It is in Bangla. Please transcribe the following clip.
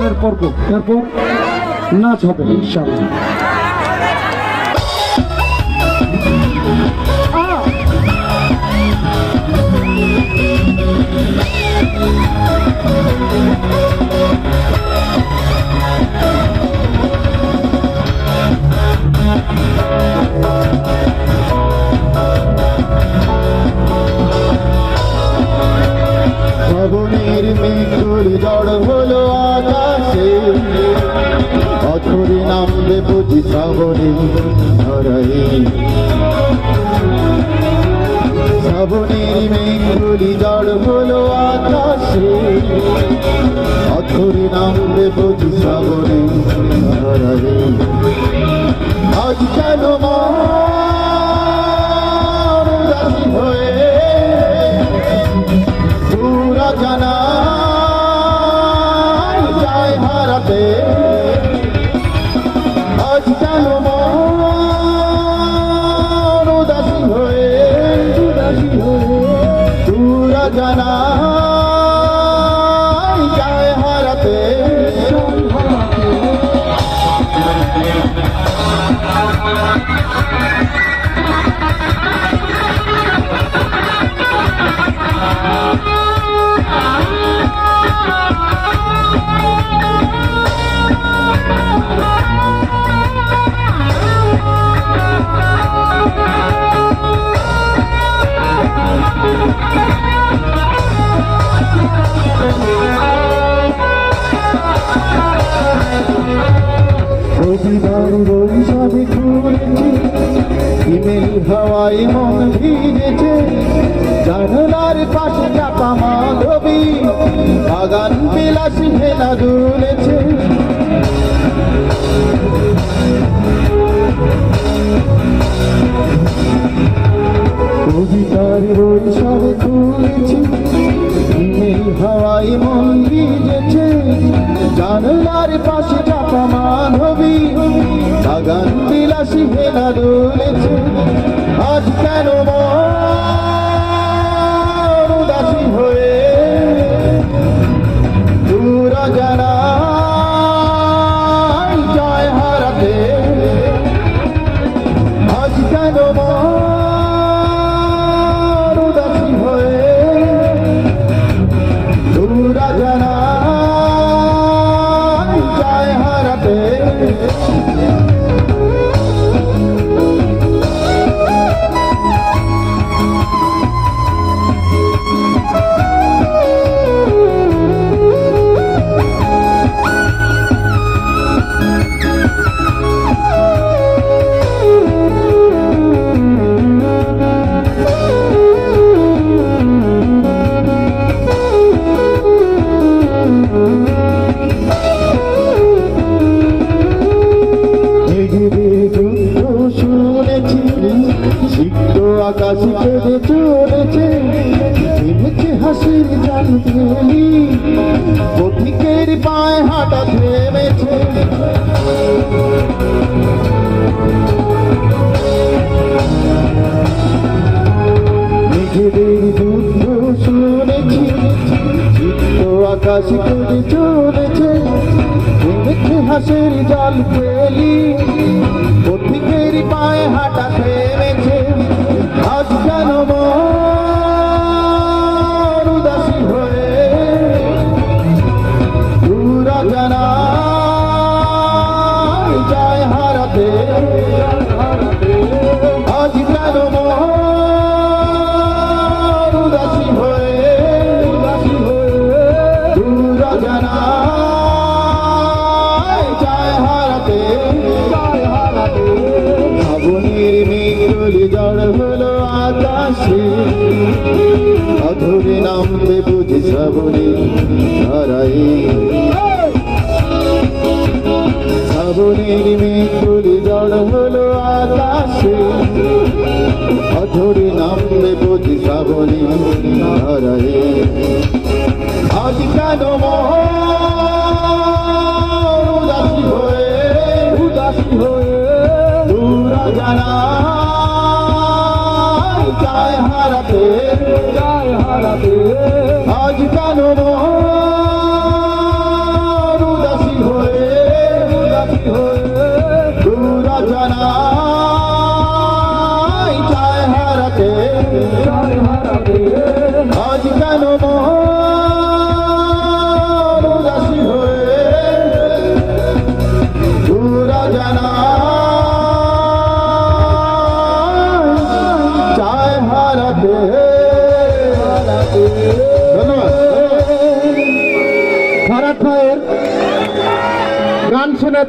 গানের পর্ব, এরপর নাচ হবে ইনশাআল্লাহ। শ্রাবণের মেঘগুলি জড় হলো আকাশে, অঝরে নামবে বুঝি শ্রাবণে ধরায়। শ্রাবণের মেঘগুলি জড় হলো আকাশে, অঝরে নামবে বুঝি শ্রাবণে ধরায়। আজ কেন মন উদাসী হয়ে পুরা জানা যায় হারাতে, আজ কেন মন উদাসী হয়ে পুরা জানা যায় হারাতে। রবিবার বৈশাখে ঘুরেছি, হিমেল হাওয়ায় মন ভিজেছে, জানলার পাশে চাপা মাধবী বাগান বিলাসী হেনা দুলেছে। কবিতার বৈশাখে ঘুরেছি, হিমেল হাওয়ায় মন ভিজেছে, জানলার পাশে চাপা মাধবী বাগান বিলাসী হেনা দুলেছে। আজ কেন মন উদাসী হয়ে পুরা জানা যায় হারাতে, আজ কেন মন উদাসী হয়ে পুরা জানা যায় হারাতে। আকাশ কেঁদে চলেছে, থেমেছে হাসির জাল ফেলি, পথিকের পায়ে হাঁটা থেমেছে। মেঘেদের যুদ্ধ শুনেছি, চিত্ত আকাশ কেঁদে চলেছে, থেমেছে হাসির জাল ফেলি, পথিকের পায়ে হাঁটা থেমেছে। আজ কেন মন উদাসী হয়ে পুরা জানা যায় হারাতে, আজ কেন মন উদাসী হয়ে পুরা জানা যায় হারাতে। শ্রাবণের মেঘগুলি জড় হলো আকাশে, অধরে নামবে বুঝি শ্রাবণে ধরায়। শ্রাবণের মেঘগুলি জড় হলো আকাশে, অধরে নামবে বুঝি শ্রাবণে ধরায়। আজ কেন মন উদাসী হয়ে পুরা জানা যায় হারাতে, আজ কেন মন উদাসী পুরা জানাই চায় হারাতে আজ কেন মন উদাসী হয়ে পুরা জানাই চায় হারাতে ধন্যবাদ ফারাক ভাইয়ের গান শুনে